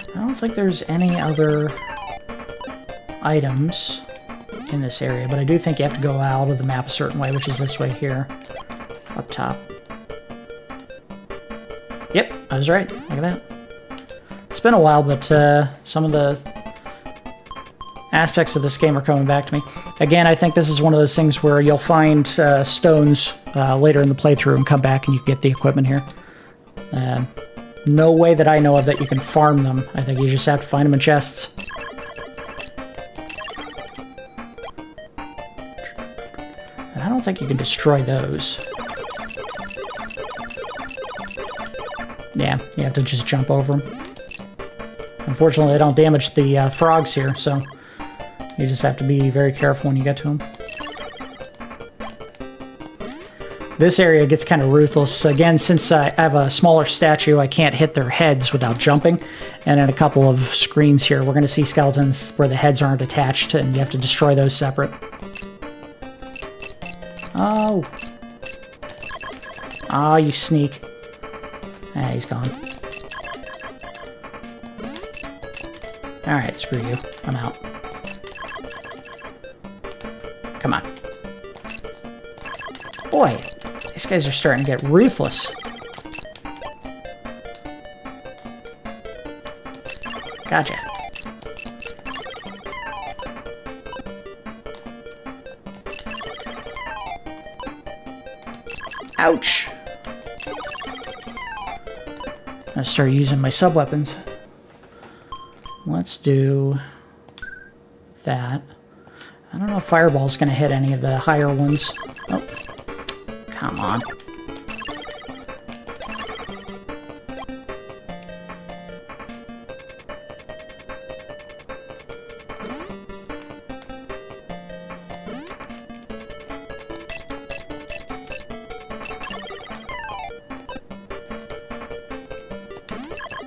I don't think there's any other items in this area, but I do think you have to go out of the map a certain way, which is this way here. Up top. Yep, I was right. Look at that. It's been a while, but some of the aspects of this game are coming back to me. Again, I think this is one of those things where you'll find stones later in the playthrough and come back and you get the equipment here. No way that I know of that you can farm them. I think you just have to find them in chests. And I don't think you can destroy those. Yeah, you have to just jump over them. Unfortunately, they don't damage the frogs here, so you just have to be very careful when you get to them. This area gets kind of ruthless. Again, since I have a smaller statue, I can't hit their heads without jumping. And in a couple of screens here, we're going to see skeletons where the heads aren't attached, and you have to destroy those separate. Oh. Ah, you sneak. Ah, he's gone. Alright, screw you. I'm out. Come on. Boy, these guys are starting to get ruthless. Gotcha. Ouch. I'm gonna start using my sub-weapons. Let's do that. I don't know if Fireball's going to hit any of the higher ones. Oh, come on.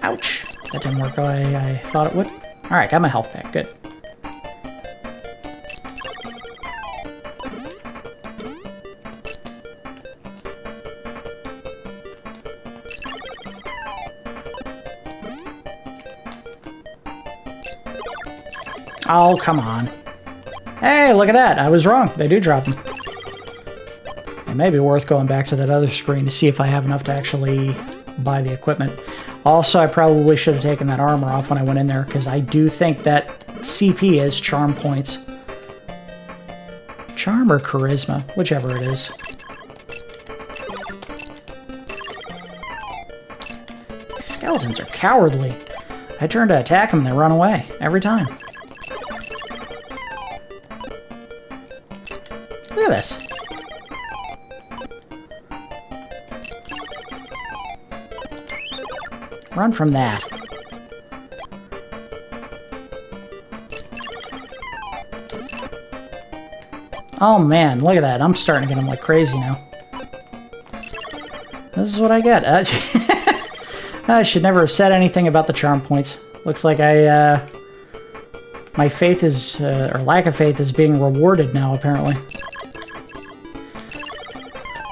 Ouch. That didn't work the way I thought it would. Alright, got my health back. Good. Oh, come on. Hey, look at that. I was wrong. They do drop them. It may be worth going back to that other screen to see if I have enough to actually buy the equipment. Also, I probably should have taken that armor off when I went in there, because I do think that CP is charm points. Charm or charisma, whichever it is. These skeletons are cowardly. I turn to attack them and they run away, every time. Look at this. Run from that. Oh man, look at that. I'm starting to get them like crazy now. This is what I get. I should never have said anything about the charm points. Looks like my faith is, or lack of faith is being rewarded now, apparently.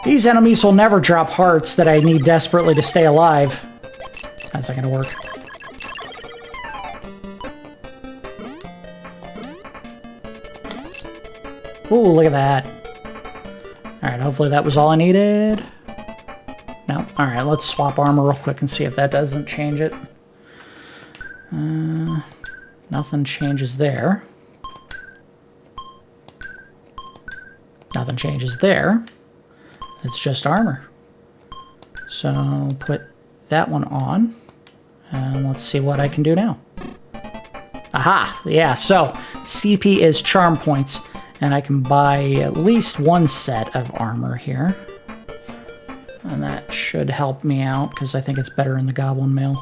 These enemies will never drop hearts that I need desperately to stay alive. How's that gonna work? Ooh, look at that. Alright, hopefully that was all I needed. No? Alright, let's swap armor real quick and see if that doesn't change it. Nothing changes there. Nothing changes there. It's just armor. So, put that one on. And let's see what I can do now. Aha! Yeah, so CP is charm points, and I can buy at least one set of armor here. And that should help me out, because I think it's better in the Goblin Mail.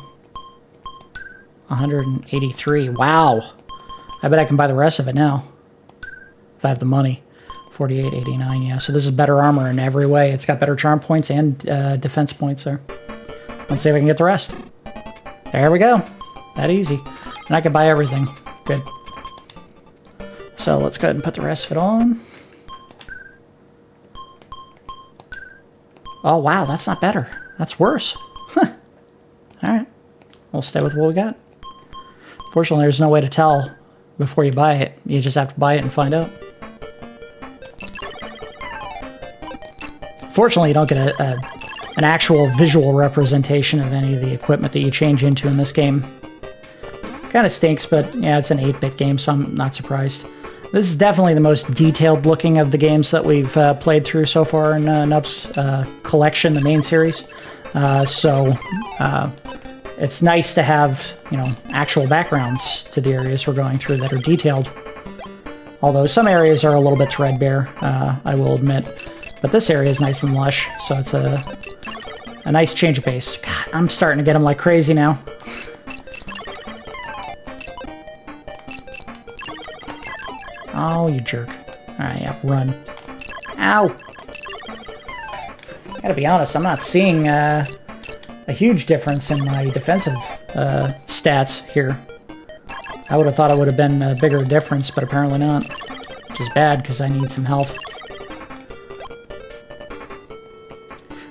183. Wow! I bet I can buy the rest of it now. If I have the money. 48.89, yeah. So this is better armor in every way. It's got better charm points and defense points there. Let's see if I can get the rest. There we go. That easy. And I can buy everything. Good. So let's go ahead and put the rest of it on. Oh, wow. That's not better. That's worse. Huh. Alright. We'll stay with what we got. Fortunately, there's no way to tell before you buy it. You just have to buy it and find out. Fortunately, you don't get an actual visual representation of any of the equipment that you change into in this game. Kind of stinks, but yeah, it's an 8-bit game, so I'm not surprised. This is definitely the most detailed looking of the games that we've played through so far in Nub's collection, the main series. It's nice to have, you know, actual backgrounds to the areas we're going through that are detailed. Although some areas are a little bit threadbare, I will admit. But this area is nice and lush, so it's a nice change of pace. God, I'm starting to get them like crazy now. Oh, you jerk. Alright, yeah, run. Ow! Gotta be honest, I'm not seeing a huge difference in my defensive stats here. I would have thought it would have been a bigger difference, but apparently not. Which is bad, because I need some health.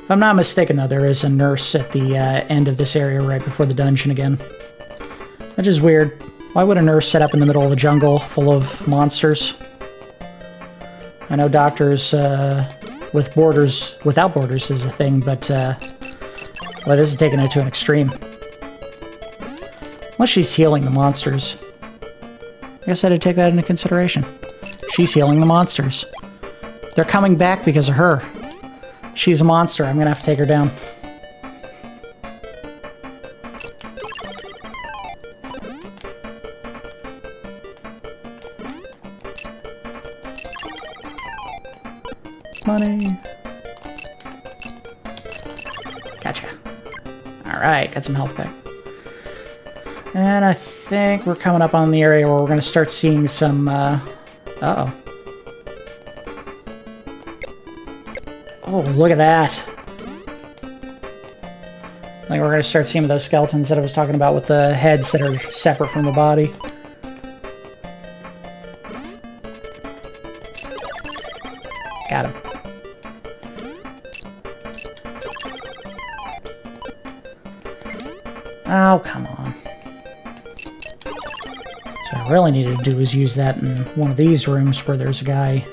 If I'm not mistaken, though, there is a nurse at the end of this area right before the dungeon again. Which is weird. Why would a nurse set up in the middle of a jungle full of monsters? I know doctors with borders, without borders is a thing, but well, this is taking it to an extreme. Unless she's healing the monsters. I guess I had to take that into consideration. She's healing the monsters. They're coming back because of her. She's a monster. I'm gonna have to take her down. money. Gotcha. Alright, got some health back. And I think we're coming up on the area where we're going to start seeing some, uh-oh. Oh, look at that. I think we're going to start seeing those skeletons that I was talking about with the heads that are separate from the body. Got him. Oh, come on. So what I really needed to do is use that in one of these rooms where there's a guy.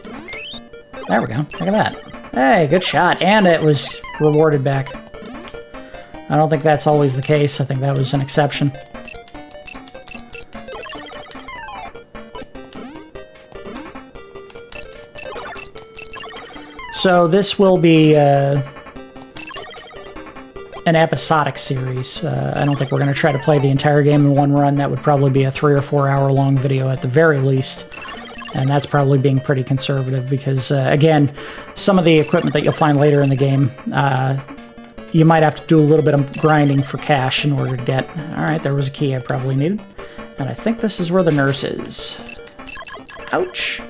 There we go. Look at that. Hey, good shot. And it was rewarded back. I don't think that's always the case. I think that was an exception. So this will be an episodic series. I don't think we're going to try to play the entire game in one run. That would probably be a 3 or 4 hour long video at the very least. And that's probably being pretty conservative because, again, some of the equipment that you'll find later in the game, you might have to do a little bit of grinding for cash in order to get. Alright, there was a key I probably needed. And I think this is where the nurse is. Ouch.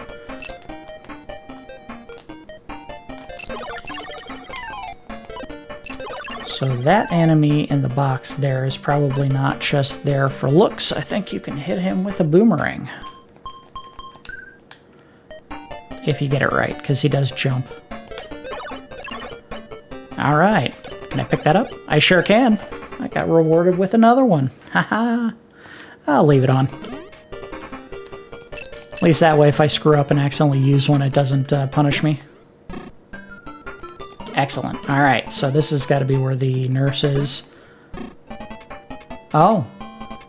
So that enemy in the box there is probably not just there for looks. I think you can hit him with a boomerang. If you get it right, because he does jump. Alright. Can I pick that up? I sure can. I got rewarded with another one. Haha. I'll leave it on. At least that way if I screw up and accidentally use one, it doesn't punish me. Excellent. Alright, so this has got to be where the nurse is. Oh.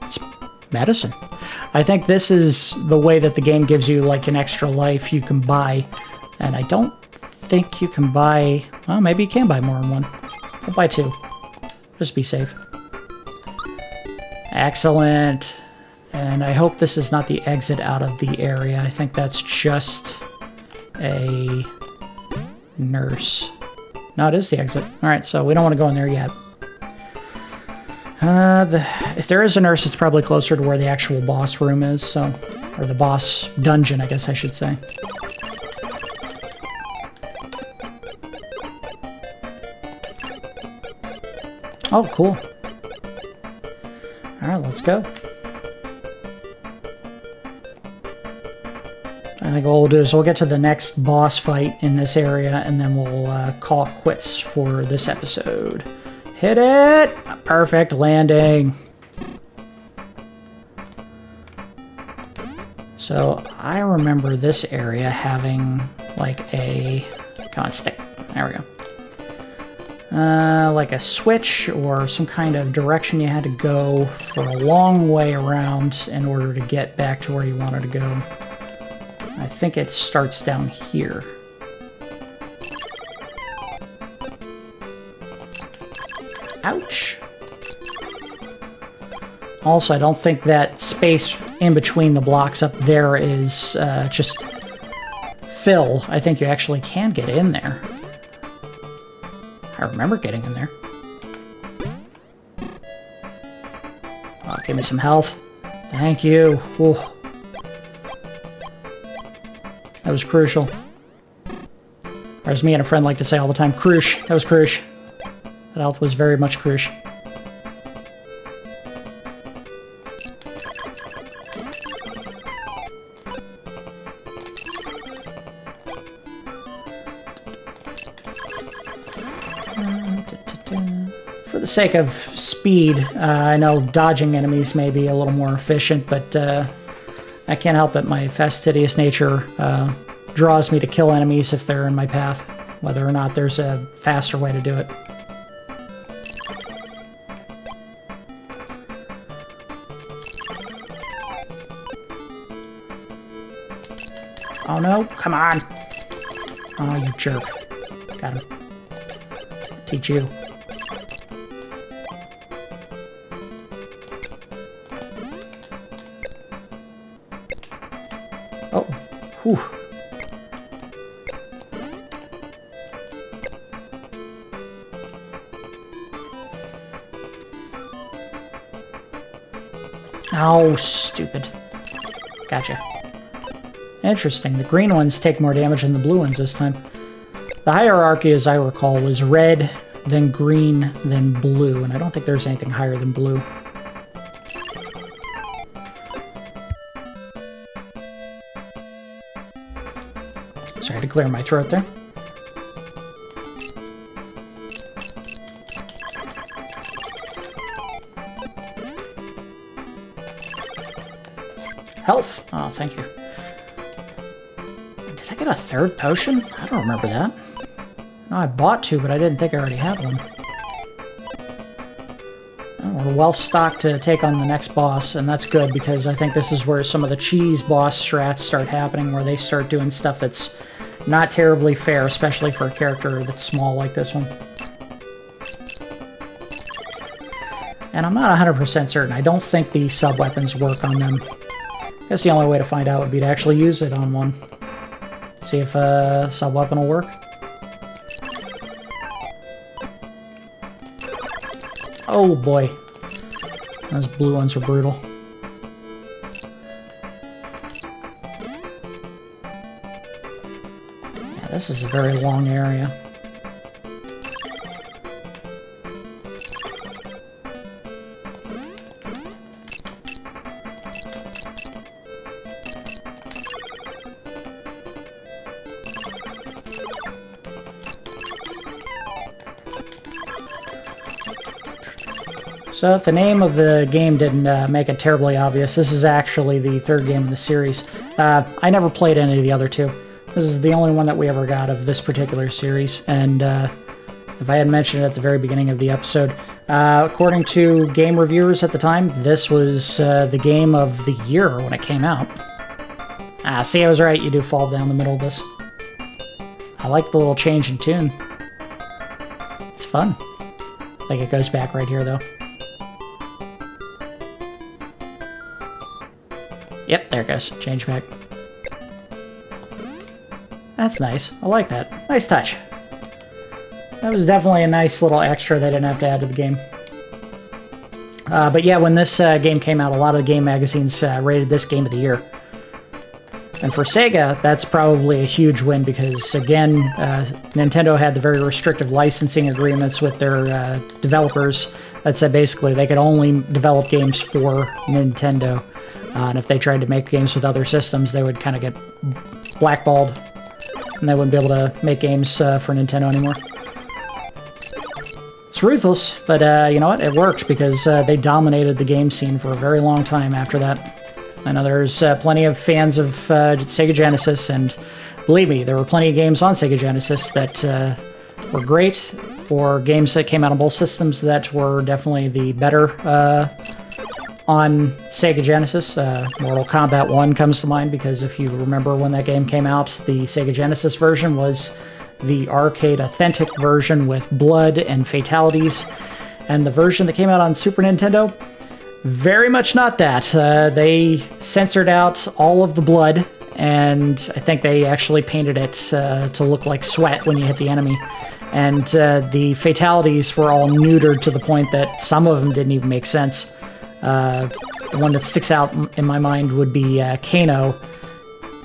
It's medicine. I think this is the way that the game gives you like an extra life you can buy. And I don't think you can buy... Well, maybe you can buy more than one. I'll buy 2. Just be safe. Excellent. And I hope this is not the exit out of the area. I think that's just a nurse. No, it is the exit. Alright, so we don't want to go in there yet. If there is a nurse, it's probably closer to where the actual boss room is, so... Or the boss dungeon, I guess I should say. Oh, cool. Alright, let's go. I think what we'll do is we'll get to the next boss fight in this area, and then we'll call it quits for this episode. Hit it! Perfect landing. So I remember this area having like a... Come on, stick. There we go. Like a switch or some kind of direction you had to go for a long way around in order to get back to where you wanted to go. I think it starts down here. Ouch. Also, I don't think that space in between the blocks up there is just fill. I think you actually can get in there. I remember getting in there. Oh, give me some health. Thank you. Ooh. That was crucial. Or as me and a friend like to say all the time, crucial. That was crucial. That health was very much crucial. For the sake of speed, I know dodging enemies may be a little more efficient, but I can't help it. My fastidious nature draws me to kill enemies if they're in my path, whether or not there's a faster way to do it. Oh no, come on! Oh, you jerk. Got him. Teach you. Oh, whew. Oh, stupid. Gotcha. Interesting. The green ones take more damage than the blue ones this time. The hierarchy, as I recall, was red, then green, then blue, and I don't think there's anything higher than blue. Sorry to clear my throat there. Health. Oh, thank you. Did I get a third potion? I don't remember that. No, I bought two, but I didn't think I already had one. Oh, we're well stocked to take on the next boss, and that's good because I think this is where some of the cheese boss strats start happening, where they start doing stuff that's not terribly fair, especially for a character that's small like this one. And I'm not 100% certain. I don't think the sub-weapons work on them. I guess the only way to find out would be to actually use it on one. See if a sub-weapon will work. Oh boy. Those blue ones are brutal. Yeah, this is a very long area. So if the name of the game didn't make it terribly obvious, this is actually the third game in the series. I never played any of the other two. This is the only one that we ever got of this particular series, and if I had mentioned it at the very beginning of the episode, according to game reviewers at the time, this was the game of the year when it came out. Ah, see, I was right, you do fall down the middle of this. I like the little change in tune. It's fun. I think it goes back right here, though. Yep, there it goes. Change back. That's nice. I like that. Nice touch. That was definitely a nice little extra they didn't have to add to the game. But yeah, when this game came out, a lot of the game magazines rated this game of the year. And for Sega, that's probably a huge win because, again, Nintendo had the very restrictive licensing agreements with their developers that said basically they could only develop games for Nintendo. And if they tried to make games with other systems, they would kind of get blackballed. And they wouldn't be able to make games for Nintendo anymore. It's ruthless, but you know what? It worked because they dominated the game scene for a very long time after that. I know there's plenty of fans of Sega Genesis, and believe me, there were plenty of games on Sega Genesis that were great, or games that came out on both systems that were definitely the better on Sega Genesis. Mortal Kombat 1 comes to mind, because if you remember when that game came out, the Sega Genesis version was the arcade authentic version with blood and fatalities, and the version that came out on Super Nintendo, very much not that. They censored out all of the blood, and I think they actually painted it to look like sweat when you hit the enemy. And the fatalities were all neutered to the point that some of them didn't even make sense. The one that sticks out in my mind would be Kano.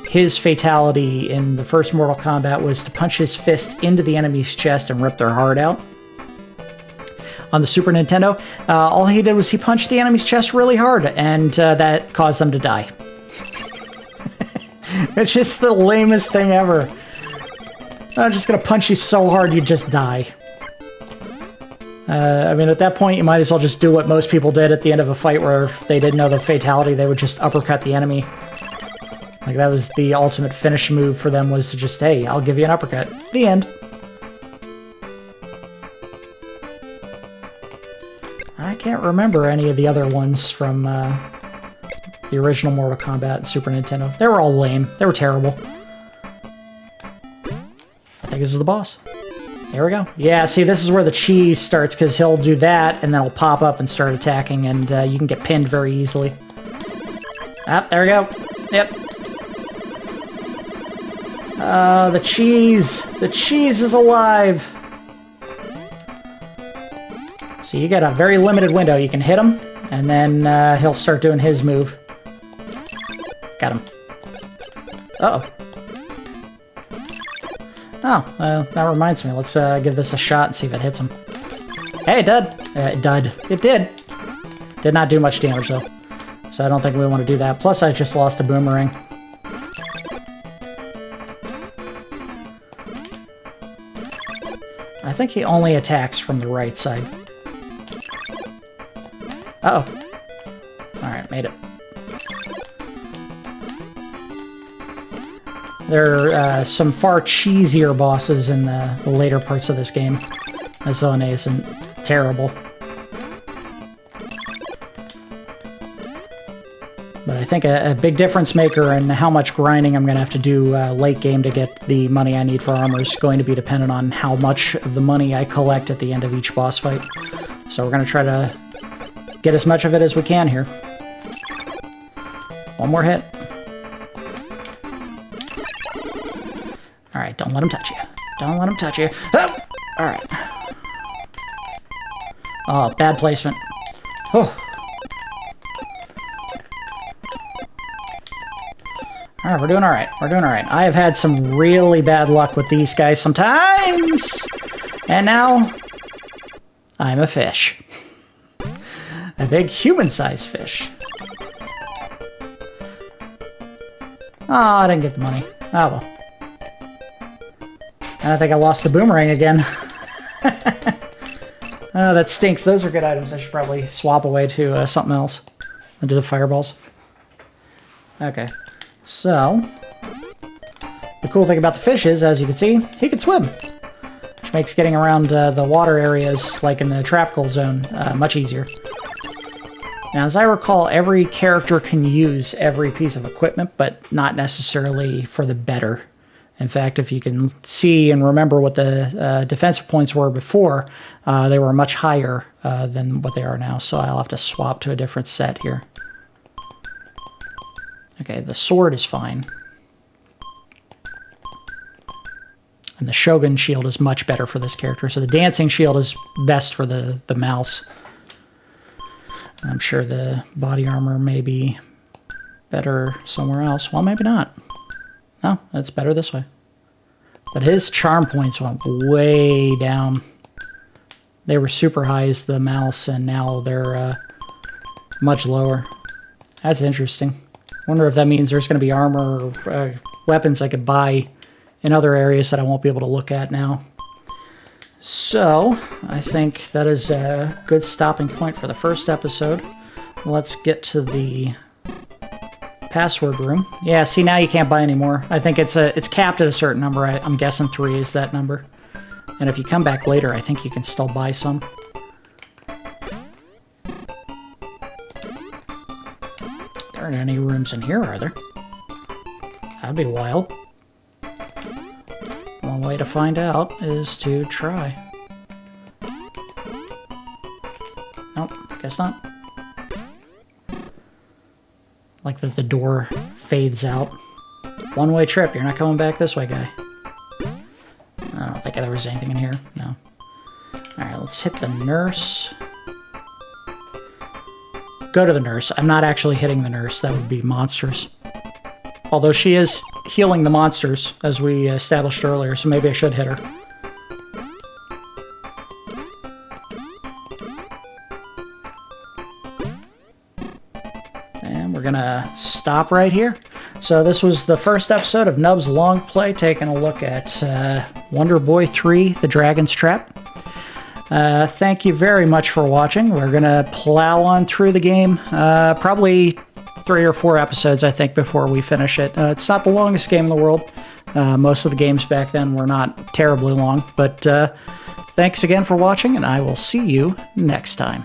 His fatality in the first Mortal Kombat was to punch his fist into the enemy's chest and rip their heart out. On the Super Nintendo, all he did was he punched the enemy's chest really hard, and that caused them to die. It's just the lamest thing ever. I'm just gonna punch you so hard you just die. I mean, at that point, you might as well just do what most people did at the end of a fight where if they didn't know the fatality, they would just uppercut the enemy. Like, that was the ultimate finish move for them, was to just, hey, I'll give you an uppercut. The end. I can't remember any of the other ones from the original Mortal Kombat and Super Nintendo. They were all lame. They were terrible. I think this is the boss. There we go. Yeah, see, this is where the cheese starts, because he'll do that, and then he'll pop up and start attacking, and you can get pinned very easily. Ah, there we go. Yep. The cheese! The cheese is alive! So you get a very limited window. You can hit him, And then he'll start doing his move. Got him. Uh-oh. Oh, that reminds me. Let's give this a shot and see if it hits him. Hey, it did. It did. Did not do much damage, though. So I don't think we want to do that. Plus, I just lost a boomerang. I think he only attacks from the right side. Uh-oh. Alright, made it. There are some far cheesier bosses in the later parts of this game. This zone isn't terrible. But I think a big difference maker in how much grinding I'm going to have to do late game to get the money I need for armor is going to be dependent on how much of the money I collect at the end of each boss fight. So we're going to try to get as much of it as we can here. One more hit. Alright, don't let him touch you. Don't let him touch you. Oh! Alright. Oh, bad placement. Oh. Alright, we're doing alright. We're doing alright. I have had some really bad luck with these guys sometimes! And now, I'm a fish. A big human-sized fish. Oh, I didn't get the money. Oh well. And I think I lost the boomerang again. Oh, that stinks. Those are good items. I should probably swap away to something else. And do the fireballs. Okay. So, the cool thing about the fish is, as you can see, he can swim. Which makes getting around the water areas, like in the tropical zone, much easier. Now, as I recall, every character can use every piece of equipment, but not necessarily for the better. In fact, if you can see and remember what the defensive points were before, they were much higher than what they are now, so I'll have to swap to a different set here. Okay, the sword is fine. And the Shogun shield is much better for this character, so the dancing shield is best for the mouse. I'm sure the body armor may be better somewhere else. Well, maybe not. No, it's better this way. But his charm points went way down. They were super high as the mouse, and now they're much lower. That's interesting. Wonder if that means there's going to be armor or weapons I could buy in other areas that I won't be able to look at now. So, I think that is a good stopping point for the first episode. Let's get to the password room. Yeah, see, now you can't buy anymore. I think it's capped at a certain number. I'm guessing 3 is that number. And if you come back later, I think you can still buy some. There aren't any rooms in here, are there? That'd be wild. One way to find out is to try. Nope, guess not. Like that the door fades out. One-way trip, you're not coming back this way, guy. I don't think there was anything in here, no. Alright, let's hit the nurse. Go to the nurse. I'm not actually hitting the nurse, that would be monsters. Although she is healing the monsters, as we established earlier, so maybe I should hit her. And we're gonna stop right here. So this was the first episode of Nub's Long Play, taking a look at Wonder Boy 3, The Dragon's Trap. Thank you very much for watching. We're gonna plow on through the game, probably 3 or 4 episodes, I think, before we finish it. It's not the longest game in the world. Most of the games back then were not terribly long, but thanks again for watching, and I will see you next time.